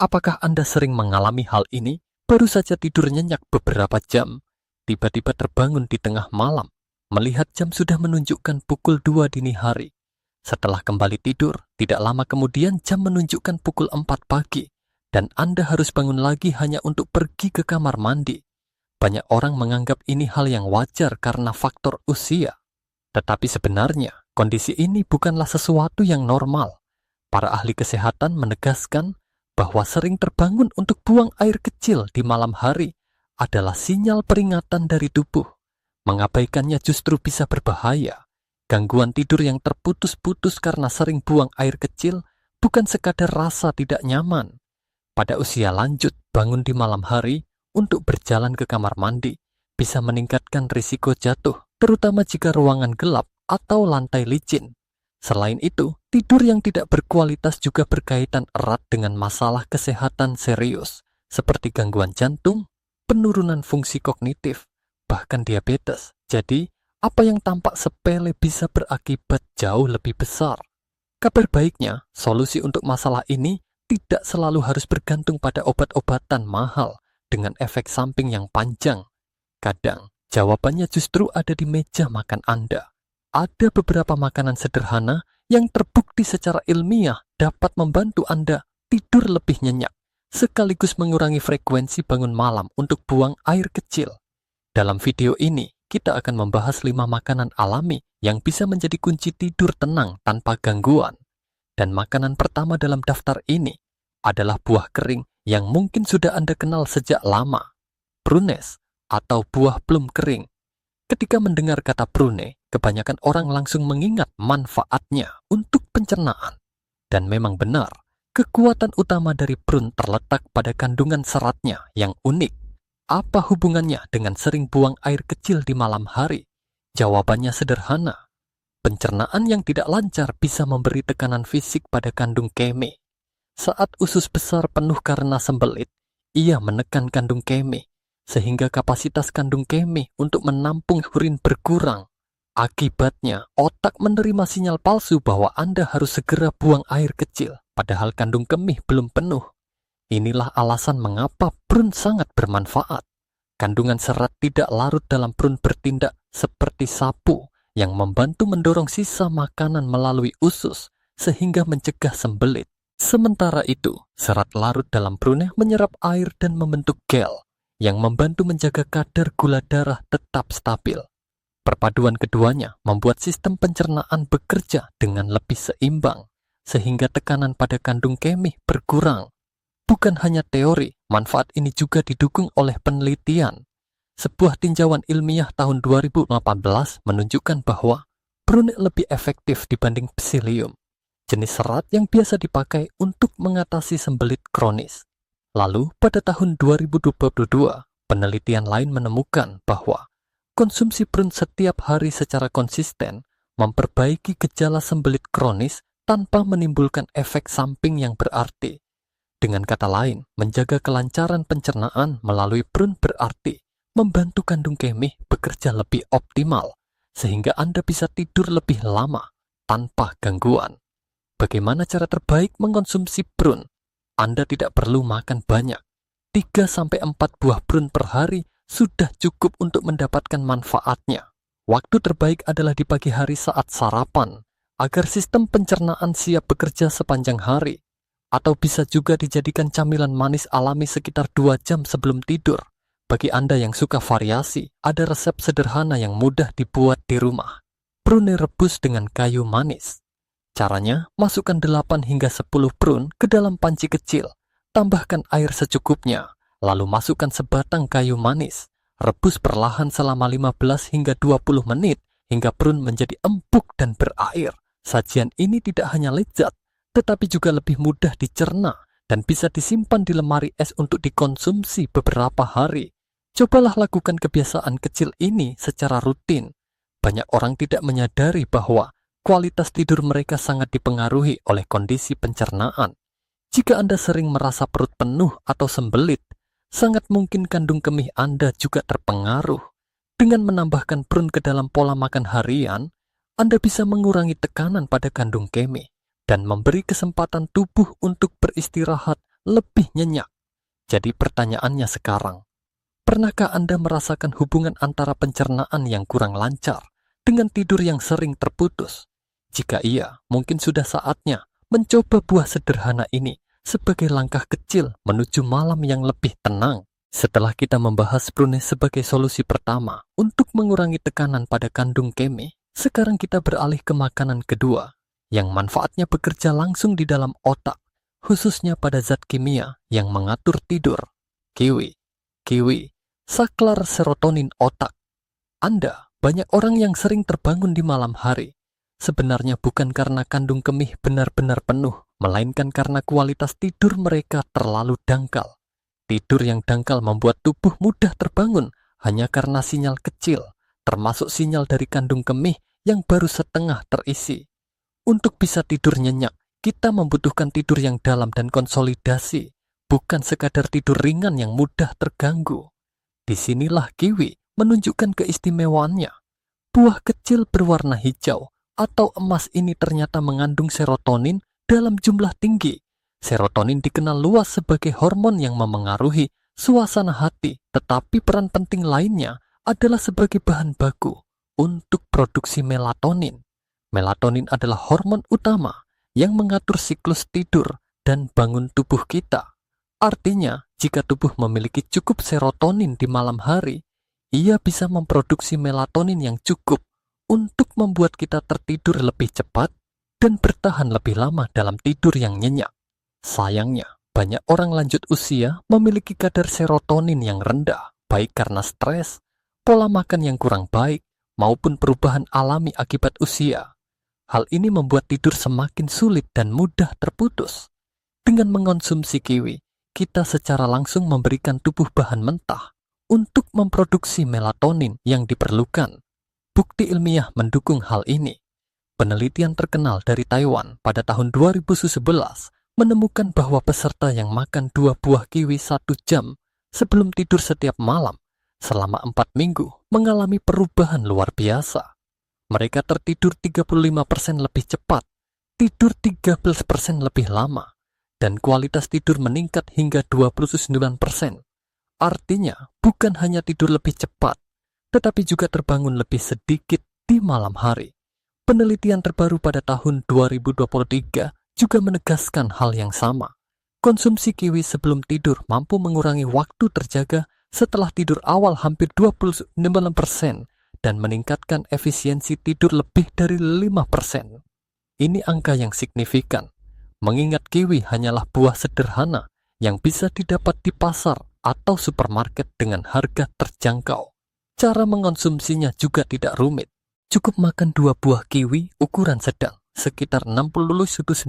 Apakah Anda sering mengalami hal ini? Baru saja tidur nyenyak beberapa jam, tiba-tiba terbangun di tengah malam, melihat jam sudah menunjukkan pukul 2 dini hari. Setelah kembali tidur, tidak lama kemudian jam menunjukkan pukul 4 pagi, dan Anda harus bangun lagi hanya untuk pergi ke kamar mandi. Banyak orang menganggap ini hal yang wajar karena faktor usia. Tetapi sebenarnya, kondisi ini bukanlah sesuatu yang normal. Para ahli kesehatan menegaskan bahwa sering terbangun untuk buang air kecil di malam hari adalah sinyal peringatan dari tubuh. Mengabaikannya justru bisa berbahaya. Gangguan tidur yang terputus-putus karena sering buang air kecil bukan sekadar rasa tidak nyaman. Pada usia lanjut, bangun di malam hari untuk berjalan ke kamar mandi bisa meningkatkan risiko jatuh, terutama jika ruangan gelap atau lantai licin. Selain itu, tidur yang tidak berkualitas juga berkaitan erat dengan masalah kesehatan serius, seperti gangguan jantung, penurunan fungsi kognitif, bahkan diabetes. Jadi, apa yang tampak sepele bisa berakibat jauh lebih besar. Kabar baiknya, solusi untuk masalah ini tidak selalu harus bergantung pada obat-obatan mahal dengan efek samping yang panjang. Kadang, jawabannya justru ada di meja makan Anda. Ada beberapa makanan sederhana yang terbukti secara ilmiah dapat membantu Anda tidur lebih nyenyak, sekaligus mengurangi frekuensi bangun malam untuk buang air kecil. Dalam video ini, kita akan membahas 5 makanan alami yang bisa menjadi kunci tidur tenang tanpa gangguan. Dan makanan pertama dalam daftar ini adalah buah kering yang mungkin sudah Anda kenal sejak lama, prunes atau buah plum kering. Ketika mendengar kata prune, kebanyakan orang langsung mengingat manfaatnya untuk pencernaan. Dan memang benar, kekuatan utama dari prune terletak pada kandungan seratnya yang unik. Apa hubungannya dengan sering buang air kecil di malam hari? Jawabannya sederhana. Pencernaan yang tidak lancar bisa memberi tekanan fisik pada kandung keme. Saat usus besar penuh karena sembelit, ia menekan kandung keme, sehingga kapasitas kandung keme untuk menampung urin berkurang. Akibatnya, otak menerima sinyal palsu bahwa Anda harus segera buang air kecil, padahal kandung kemih belum penuh. Inilah alasan mengapa prune sangat bermanfaat. Kandungan serat tidak larut dalam prune bertindak seperti sapu yang membantu mendorong sisa makanan melalui usus sehingga mencegah sembelit. Sementara itu, serat larut dalam prune menyerap air dan membentuk gel yang membantu menjaga kadar gula darah tetap stabil. Perpaduan keduanya membuat sistem pencernaan bekerja dengan lebih seimbang, sehingga tekanan pada kandung kemih berkurang. Bukan hanya teori, manfaat ini juga didukung oleh penelitian. Sebuah tinjauan ilmiah tahun 2018 menunjukkan bahwa prune lebih efektif dibanding psyllium, jenis serat yang biasa dipakai untuk mengatasi sembelit kronis. Lalu, pada tahun 2022, penelitian lain menemukan bahwa konsumsi prune setiap hari secara konsisten memperbaiki gejala sembelit kronis tanpa menimbulkan efek samping yang berarti. Dengan kata lain, menjaga kelancaran pencernaan melalui prune berarti membantu kandung kemih bekerja lebih optimal, sehingga Anda bisa tidur lebih lama tanpa gangguan. Bagaimana cara terbaik mengkonsumsi prune? Anda tidak perlu makan banyak. 3-4 buah prune per hari sudah cukup untuk mendapatkan manfaatnya. Waktu terbaik adalah di pagi hari saat sarapan, agar sistem pencernaan siap bekerja sepanjang hari. Atau bisa juga dijadikan camilan manis alami sekitar 2 jam sebelum tidur. Bagi Anda yang suka variasi, ada resep sederhana yang mudah dibuat di rumah. Prune rebus dengan kayu manis. Caranya, masukkan 8 hingga 10 prune ke dalam panci kecil. Tambahkan air secukupnya, lalu masukkan sebatang kayu manis. Rebus perlahan selama 15 hingga 20 menit hingga prune menjadi empuk dan berair. Sajian ini tidak hanya lezat, tetapi juga lebih mudah dicerna dan bisa disimpan di lemari es untuk dikonsumsi beberapa hari. Cobalah lakukan kebiasaan kecil ini secara rutin. Banyak orang tidak menyadari bahwa kualitas tidur mereka sangat dipengaruhi oleh kondisi pencernaan. Jika Anda sering merasa perut penuh atau sembelit, sangat mungkin kandung kemih Anda juga terpengaruh. Dengan menambahkan prune ke dalam pola makan harian, Anda bisa mengurangi tekanan pada kandung kemih dan memberi kesempatan tubuh untuk beristirahat lebih nyenyak. Jadi pertanyaannya sekarang, pernahkah Anda merasakan hubungan antara pencernaan yang kurang lancar dengan tidur yang sering terputus? Jika iya, mungkin sudah saatnya mencoba buah sederhana ini sebagai langkah kecil menuju malam yang lebih tenang. Setelah kita membahas prunes sebagai solusi pertama untuk mengurangi tekanan pada kandung kemi, sekarang kita beralih ke makanan kedua, yang manfaatnya bekerja langsung di dalam otak, khususnya pada zat kimia yang mengatur tidur. Kiwi. Kiwi, saklar serotonin otak. Banyak orang yang sering terbangun di malam hari. Sebenarnya bukan karena kandung kemih benar-benar penuh, melainkan karena kualitas tidur mereka terlalu dangkal. Tidur yang dangkal membuat tubuh mudah terbangun hanya karena sinyal kecil, termasuk sinyal dari kandung kemih yang baru setengah terisi. Untuk bisa tidur nyenyak, kita membutuhkan tidur yang dalam dan konsolidasi, bukan sekadar tidur ringan yang mudah terganggu. Disinilah kiwi menunjukkan keistimewaannya. Buah kecil berwarna hijau atau emas ini ternyata mengandung serotonin dalam jumlah tinggi. Serotonin dikenal luas sebagai hormon yang memengaruhi suasana hati, tetapi peran penting lainnya adalah sebagai bahan baku untuk produksi melatonin. Melatonin adalah hormon utama yang mengatur siklus tidur dan bangun tubuh kita. Artinya, jika tubuh memiliki cukup serotonin di malam hari, ia bisa memproduksi melatonin yang cukup untuk membuat kita tertidur lebih cepat dan bertahan lebih lama dalam tidur yang nyenyak. Sayangnya, banyak orang lanjut usia memiliki kadar serotonin yang rendah, baik karena stres, pola makan yang kurang baik, maupun perubahan alami akibat usia. Hal ini membuat tidur semakin sulit dan mudah terputus. Dengan mengonsumsi kiwi, kita secara langsung memberikan tubuh bahan mentah untuk memproduksi melatonin yang diperlukan. Bukti ilmiah mendukung hal ini. Penelitian terkenal dari Taiwan pada tahun 2011 menemukan bahwa peserta yang makan 2 buah kiwi 1 jam sebelum tidur setiap malam selama 4 minggu mengalami perubahan luar biasa. Mereka tertidur 35% lebih cepat, tidur 13% lebih lama, dan kualitas tidur meningkat hingga 29%. Artinya, bukan hanya tidur lebih cepat, tetapi juga terbangun lebih sedikit di malam hari. Penelitian terbaru pada tahun 2023 juga menegaskan hal yang sama. Konsumsi kiwi sebelum tidur mampu mengurangi waktu terjaga setelah tidur awal hampir 29% dan meningkatkan efisiensi tidur lebih dari 5%. Ini angka yang signifikan, mengingat kiwi hanyalah buah sederhana yang bisa didapat di pasar atau supermarket dengan harga terjangkau. Cara mengonsumsinya juga tidak rumit. Cukup makan 2 buah kiwi ukuran sedang, sekitar 60-90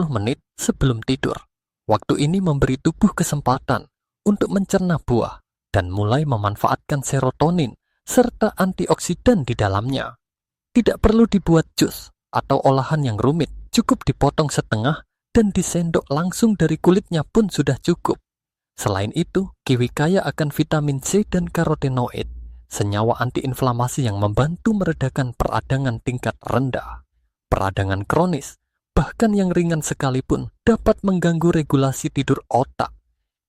menit sebelum tidur. Waktu ini memberi tubuh kesempatan untuk mencerna buah dan mulai memanfaatkan serotonin serta antioksidan di dalamnya. Tidak perlu dibuat jus atau olahan yang rumit, cukup dipotong setengah dan disendok langsung dari kulitnya pun sudah cukup. Selain itu, kiwi kaya akan vitamin C dan karotenoid, senyawa antiinflamasi yang membantu meredakan peradangan tingkat rendah. Peradangan kronis, bahkan yang ringan sekalipun, dapat mengganggu regulasi tidur otak.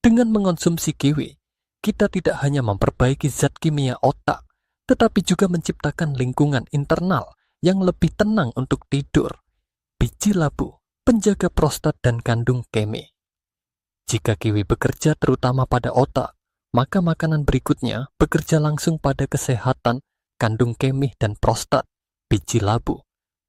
Dengan mengonsumsi kiwi, kita tidak hanya memperbaiki zat kimia otak, tetapi juga menciptakan lingkungan internal yang lebih tenang untuk tidur. Biji labu, penjaga prostat dan kandung kemi. Jika kiwi bekerja terutama pada otak, maka makanan berikutnya bekerja langsung pada kesehatan, kandung kemih dan prostat. Biji labu,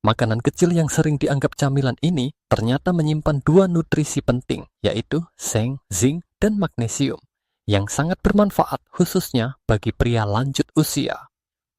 makanan kecil yang sering dianggap camilan ini ternyata menyimpan 2 nutrisi penting, yaitu seng, zinc, dan magnesium, yang sangat bermanfaat khususnya bagi pria lanjut usia.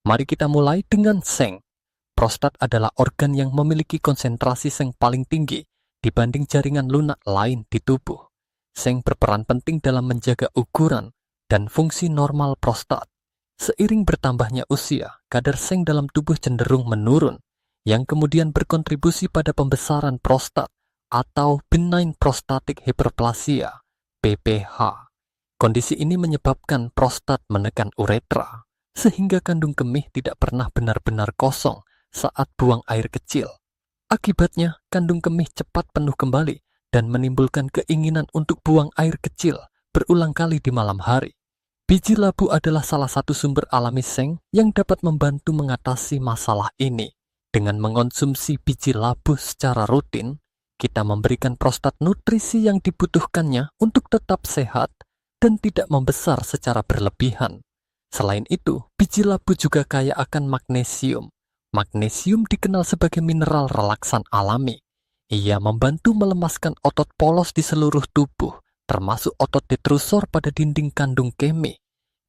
Mari kita mulai dengan seng. Prostat adalah organ yang memiliki konsentrasi seng paling tinggi dibanding jaringan lunak lain di tubuh. Seng berperan penting dalam menjaga ukuran dan fungsi normal prostat. Seiring bertambahnya usia, kadar seng dalam tubuh cenderung menurun, yang kemudian berkontribusi pada pembesaran prostat atau benign prostatic hyperplasia, BPH. Kondisi ini menyebabkan prostat menekan uretra, sehingga kandung kemih tidak pernah benar-benar kosong saat buang air kecil. Akibatnya, kandung kemih cepat penuh kembali dan menimbulkan keinginan untuk buang air kecil berulang kali di malam hari. Biji labu adalah salah satu sumber alami seng yang dapat membantu mengatasi masalah ini. Dengan mengonsumsi biji labu secara rutin, kita memberikan prostat nutrisi yang dibutuhkannya untuk tetap sehat dan tidak membesar secara berlebihan. Selain itu, biji labu juga kaya akan magnesium. Magnesium dikenal sebagai mineral relaksan alami. Ia membantu melemaskan otot polos di seluruh tubuh, termasuk otot detrusor pada dinding kandung kemih.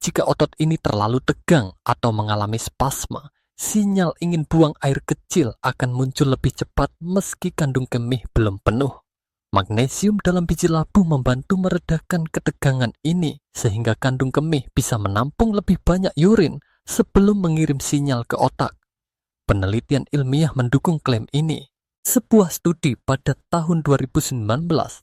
Jika otot ini terlalu tegang atau mengalami spasme, sinyal ingin buang air kecil akan muncul lebih cepat meski kandung kemih belum penuh. Magnesium dalam biji labu membantu meredakan ketegangan ini sehingga kandung kemih bisa menampung lebih banyak urin sebelum mengirim sinyal ke otak. Penelitian ilmiah mendukung klaim ini. Sebuah studi pada tahun 2019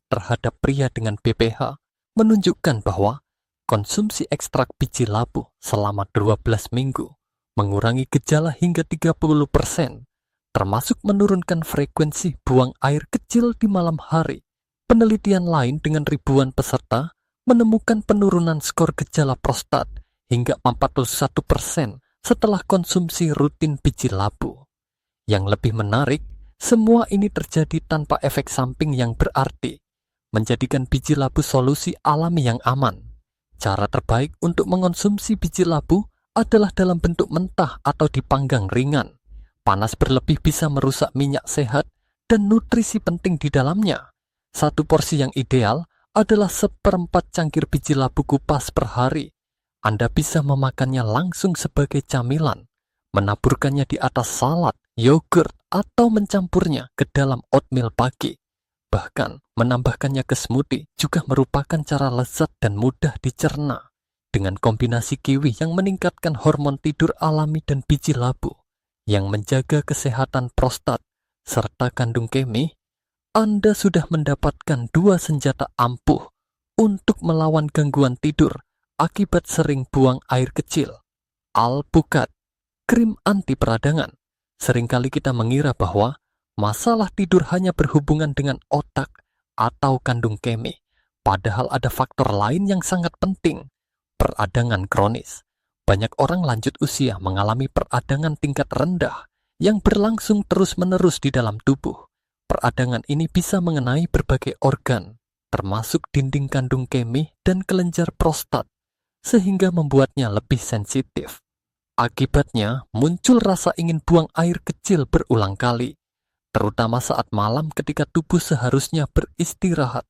terhadap pria dengan BPH menunjukkan bahwa konsumsi ekstrak biji labu selama 12 minggu mengurangi gejala hingga 30%, termasuk menurunkan frekuensi buang air kecil di malam hari. Penelitian lain dengan ribuan peserta menemukan penurunan skor gejala prostat hingga 41% setelah konsumsi rutin biji labu. Yang lebih menarik, semua ini terjadi tanpa efek samping yang berarti, menjadikan biji labu solusi alami yang aman. Cara terbaik untuk mengonsumsi biji labu adalah dalam bentuk mentah atau dipanggang ringan. Panas berlebih bisa merusak minyak sehat dan nutrisi penting di dalamnya. Satu porsi yang ideal adalah 1/4 cangkir biji labu kupas per hari. Anda bisa memakannya langsung sebagai camilan, menaburkannya di atas salad, yogurt, atau mencampurnya ke dalam oatmeal pagi. Bahkan, menambahkannya ke smoothie juga merupakan cara lezat dan mudah dicerna. Dengan kombinasi kiwi yang meningkatkan hormon tidur alami dan biji labu yang menjaga kesehatan prostat serta kandung kemih, Anda sudah mendapatkan 2 senjata ampuh untuk melawan gangguan tidur akibat sering buang air kecil. Alpukat, krim anti peradangan. Seringkali kita mengira bahwa masalah tidur hanya berhubungan dengan otak atau kandung kemih, padahal ada faktor lain yang sangat penting, peradangan kronis. Banyak orang lanjut usia mengalami peradangan tingkat rendah yang berlangsung terus-menerus di dalam tubuh. Peradangan ini bisa mengenai berbagai organ, termasuk dinding kandung kemih dan kelenjar prostat, sehingga membuatnya lebih sensitif. Akibatnya, muncul rasa ingin buang air kecil berulang kali, terutama saat malam ketika tubuh seharusnya beristirahat.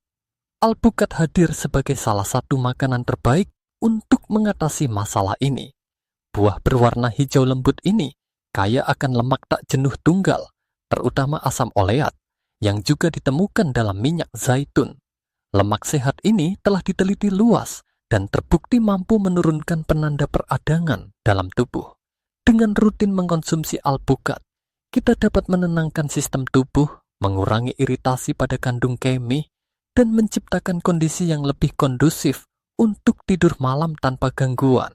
Alpukat hadir sebagai salah satu makanan terbaik untuk mengatasi masalah ini. Buah berwarna hijau lembut ini kaya akan lemak tak jenuh tunggal, terutama asam oleat, yang juga ditemukan dalam minyak zaitun. Lemak sehat ini telah diteliti luas dan terbukti mampu menurunkan penanda peradangan dalam tubuh. Dengan rutin mengkonsumsi alpukat, kita dapat menenangkan sistem tubuh, mengurangi iritasi pada kandung kemih, dan menciptakan kondisi yang lebih kondusif untuk tidur malam tanpa gangguan.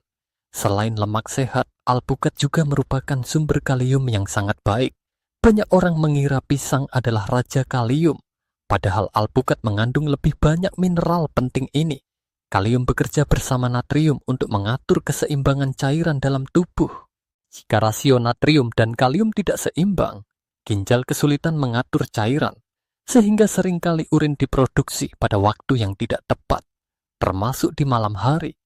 Selain lemak sehat, alpukat juga merupakan sumber kalium yang sangat baik. Banyak orang mengira pisang adalah raja kalium, padahal alpukat mengandung lebih banyak mineral penting ini. Kalium bekerja bersama natrium untuk mengatur keseimbangan cairan dalam tubuh. Jika rasio natrium dan kalium tidak seimbang, ginjal kesulitan mengatur cairan, sehingga seringkali urin diproduksi pada waktu yang tidak tepat, termasuk di malam hari.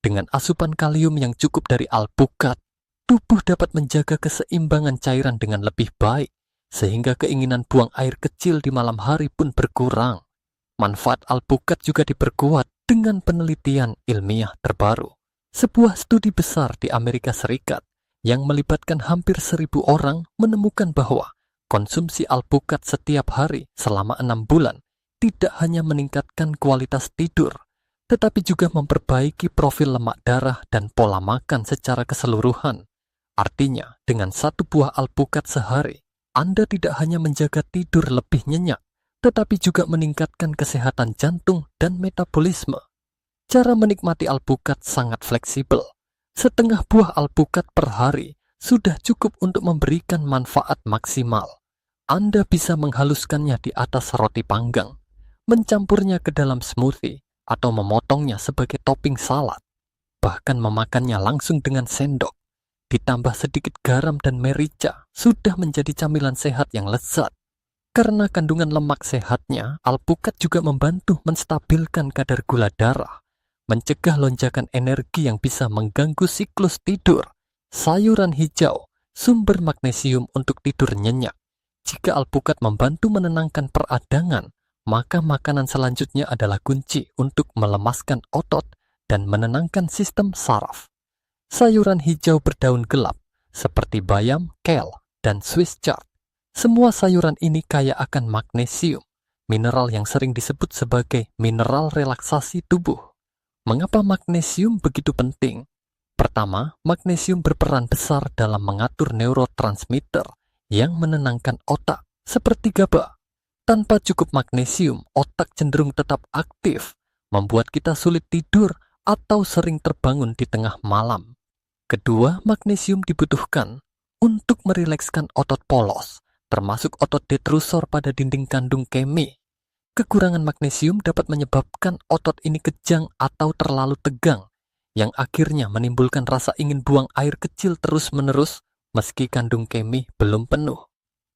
Dengan asupan kalium yang cukup dari alpukat, tubuh dapat menjaga keseimbangan cairan dengan lebih baik, sehingga keinginan buang air kecil di malam hari pun berkurang. Manfaat alpukat juga diperkuat dengan penelitian ilmiah terbaru. Sebuah studi besar di Amerika Serikat yang melibatkan hampir 1.000 orang menemukan bahwa konsumsi alpukat setiap hari selama 6 bulan tidak hanya meningkatkan kualitas tidur, tetapi juga memperbaiki profil lemak darah dan pola makan secara keseluruhan. Artinya, dengan 1 buah alpukat sehari, Anda tidak hanya menjaga tidur lebih nyenyak, tetapi juga meningkatkan kesehatan jantung dan metabolisme. Cara menikmati alpukat sangat fleksibel. Setengah buah alpukat per hari sudah cukup untuk memberikan manfaat maksimal. Anda bisa menghaluskannya di atas roti panggang, mencampurnya ke dalam smoothie, atau memotongnya sebagai topping salad. Bahkan memakannya langsung dengan sendok, ditambah sedikit garam dan merica, sudah menjadi camilan sehat yang lezat. Karena kandungan lemak sehatnya, alpukat juga membantu menstabilkan kadar gula darah, mencegah lonjakan energi yang bisa mengganggu siklus tidur. Sayuran hijau, sumber magnesium untuk tidur nyenyak. Jika alpukat membantu menenangkan peradangan, maka makanan selanjutnya adalah kunci untuk melemaskan otot dan menenangkan sistem saraf. Sayuran hijau berdaun gelap, seperti bayam, kale, dan Swiss chard. Semua sayuran ini kaya akan magnesium, mineral yang sering disebut sebagai mineral relaksasi tubuh. Mengapa magnesium begitu penting? Pertama, magnesium berperan besar dalam mengatur neurotransmitter yang menenangkan otak, seperti GABA. Tanpa cukup magnesium, otak cenderung tetap aktif, membuat kita sulit tidur atau sering terbangun di tengah malam. Kedua, magnesium dibutuhkan untuk merilekskan otot polos, termasuk otot detrusor pada dinding kandung kemih. Kekurangan magnesium dapat menyebabkan otot ini kejang atau terlalu tegang, yang akhirnya menimbulkan rasa ingin buang air kecil terus-menerus meski kandung kemih belum penuh.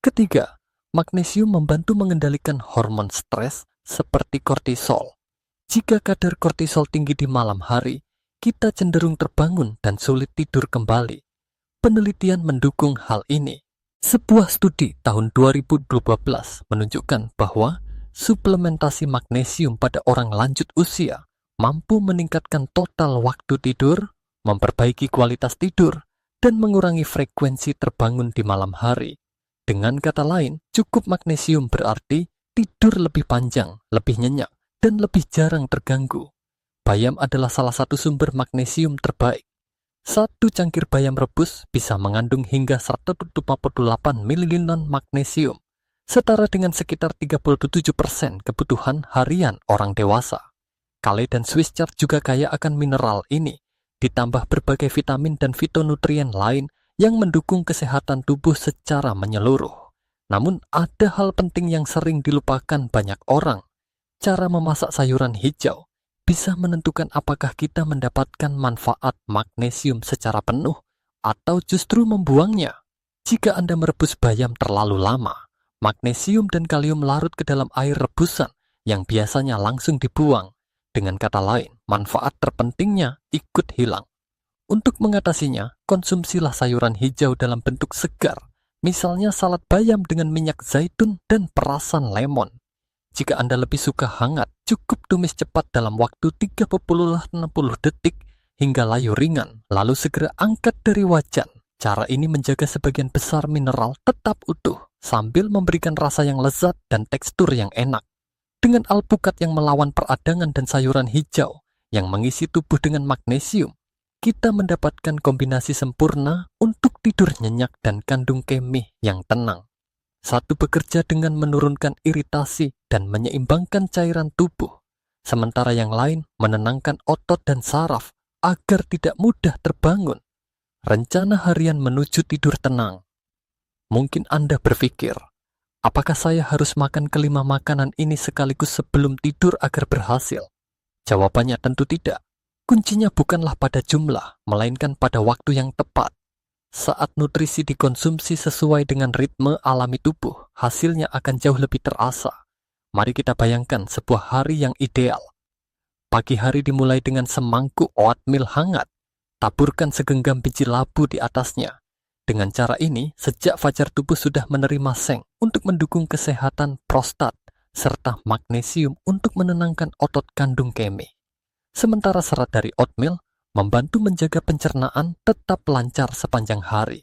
Ketiga, magnesium membantu mengendalikan hormon stres seperti kortisol. Jika kadar kortisol tinggi di malam hari, kita cenderung terbangun dan sulit tidur kembali. Penelitian mendukung hal ini. Sebuah studi tahun 2012 menunjukkan bahwa suplementasi magnesium pada orang lanjut usia mampu meningkatkan total waktu tidur, memperbaiki kualitas tidur, dan mengurangi frekuensi terbangun di malam hari. Dengan kata lain, cukup magnesium berarti tidur lebih panjang, lebih nyenyak, dan lebih jarang terganggu. Bayam adalah salah satu sumber magnesium terbaik. Satu cangkir bayam rebus bisa mengandung hingga 158 ml magnesium, setara dengan sekitar 37% kebutuhan harian orang dewasa. Kale dan Swiss chard juga kaya akan mineral ini, ditambah berbagai vitamin dan fitonutrien lain yang mendukung kesehatan tubuh secara menyeluruh. Namun ada hal penting yang sering dilupakan banyak orang. Cara memasak sayuran hijau bisa menentukan apakah kita mendapatkan manfaat magnesium secara penuh atau justru membuangnya. Jika Anda merebus bayam terlalu lama, magnesium dan kalium larut ke dalam air rebusan yang biasanya langsung dibuang. Dengan kata lain, manfaat terpentingnya ikut hilang. Untuk mengatasinya, konsumsilah sayuran hijau dalam bentuk segar, misalnya salad bayam dengan minyak zaitun dan perasan lemon. Jika Anda lebih suka hangat, cukup tumis cepat dalam waktu 30-60 detik hingga layu ringan, lalu segera angkat dari wajan. Cara ini menjaga sebagian besar mineral tetap utuh, sambil memberikan rasa yang lezat dan tekstur yang enak. Dengan alpukat yang melawan peradangan dan sayuran hijau yang mengisi tubuh dengan magnesium, kita mendapatkan kombinasi sempurna untuk tidur nyenyak dan kandung kemih yang tenang. Satu bekerja dengan menurunkan iritasi dan menyeimbangkan cairan tubuh, sementara yang lain menenangkan otot dan saraf agar tidak mudah terbangun. Rencana harian menuju tidur tenang. Mungkin Anda berpikir, apakah saya harus makan kelima makanan ini sekaligus sebelum tidur agar berhasil? Jawabannya tentu tidak. Kuncinya bukanlah pada jumlah, melainkan pada waktu yang tepat. Saat nutrisi dikonsumsi sesuai dengan ritme alami tubuh, hasilnya akan jauh lebih terasa. Mari kita bayangkan sebuah hari yang ideal. Pagi hari dimulai dengan semangkuk oatmeal hangat. Taburkan segenggam biji labu di atasnya. Dengan cara ini, sejak fajar tubuh sudah menerima seng untuk mendukung kesehatan prostat, serta magnesium untuk menenangkan otot kandung kemih. Sementara serat dari oatmeal membantu menjaga pencernaan tetap lancar sepanjang hari.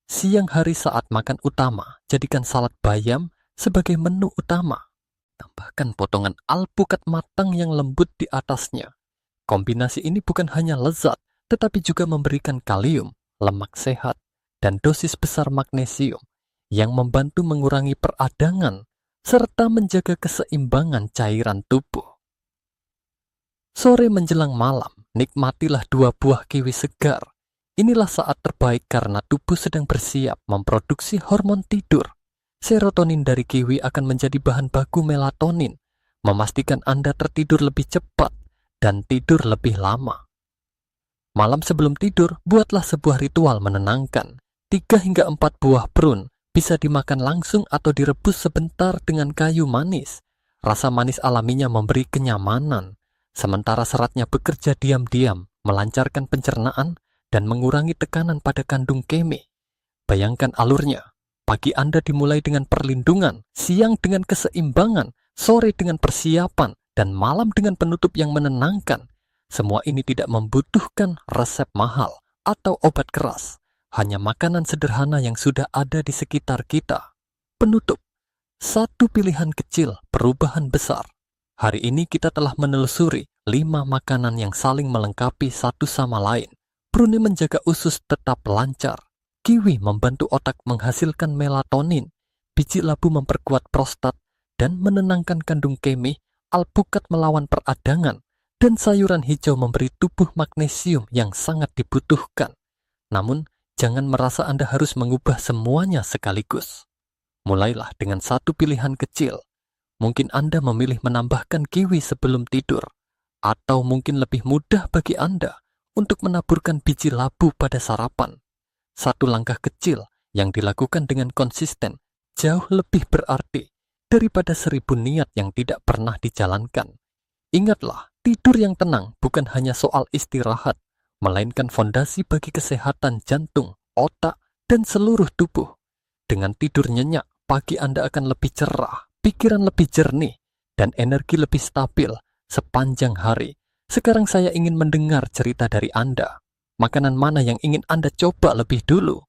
Siang hari saat makan utama, jadikan salad bayam sebagai menu utama. Tambahkan potongan alpukat matang yang lembut di atasnya. Kombinasi ini bukan hanya lezat, tetapi juga memberikan kalium, lemak sehat, dan dosis besar magnesium yang membantu mengurangi peradangan serta menjaga keseimbangan cairan tubuh. Sore menjelang malam, nikmatilah 2 buah kiwi segar. Inilah saat terbaik karena tubuh sedang bersiap memproduksi hormon tidur. Serotonin dari kiwi akan menjadi bahan baku melatonin, memastikan Anda tertidur lebih cepat dan tidur lebih lama. Malam sebelum tidur, buatlah sebuah ritual menenangkan. 3 hingga 4 buah prune bisa dimakan langsung atau direbus sebentar dengan kayu manis. Rasa manis alaminya memberi kenyamanan, sementara seratnya bekerja diam-diam, melancarkan pencernaan dan mengurangi tekanan pada kandung keme. Bayangkan alurnya. Pagi Anda dimulai dengan perlindungan, siang dengan keseimbangan, sore dengan persiapan, dan malam dengan penutup yang menenangkan. Semua ini tidak membutuhkan resep mahal atau obat keras, hanya makanan sederhana yang sudah ada di sekitar kita. Penutup, satu pilihan kecil, perubahan besar. Hari ini kita telah menelusuri 5 makanan yang saling melengkapi satu sama lain. Prune menjaga usus tetap lancar. Kiwi membantu otak menghasilkan melatonin. Biji labu memperkuat prostat dan menenangkan kandung keme. Alpukat melawan peradangan. Dan sayuran hijau memberi tubuh magnesium yang sangat dibutuhkan. Namun, jangan merasa Anda harus mengubah semuanya sekaligus. Mulailah dengan satu pilihan kecil. Mungkin Anda memilih menambahkan kiwi sebelum tidur. Atau mungkin lebih mudah bagi Anda untuk menaburkan biji labu pada sarapan. Satu langkah kecil yang dilakukan dengan konsisten jauh lebih berarti daripada 1000 niat yang tidak pernah dijalankan. Ingatlah, tidur yang tenang bukan hanya soal istirahat, melainkan fondasi bagi kesehatan jantung, otak, dan seluruh tubuh. Dengan tidur nyenyak, pagi Anda akan lebih cerah, pikiran lebih jernih, dan energi lebih stabil sepanjang hari. Sekarang saya ingin mendengar cerita dari Anda. Makanan mana yang ingin Anda coba lebih dulu?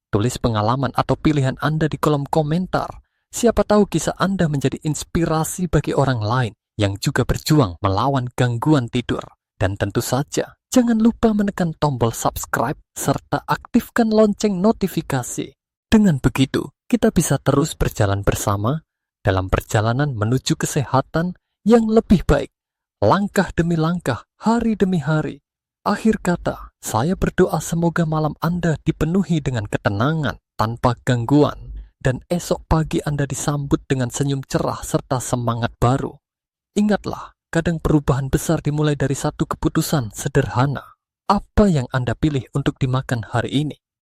Tulis pengalaman atau pilihan Anda di kolom komentar. Siapa tahu kisah Anda menjadi inspirasi bagi orang lain yang juga berjuang melawan gangguan tidur. Dan tentu saja, jangan lupa menekan tombol subscribe serta aktifkan lonceng notifikasi. Dengan begitu, kita bisa terus berjalan bersama dalam perjalanan menuju kesehatan yang lebih baik. Langkah demi langkah, hari demi hari. Akhir kata, saya berdoa semoga malam Anda dipenuhi dengan ketenangan tanpa gangguan, dan esok pagi Anda disambut dengan senyum cerah serta semangat baru. Ingatlah, kadang perubahan besar dimulai dari satu keputusan sederhana. Apa yang Anda pilih untuk dimakan hari ini?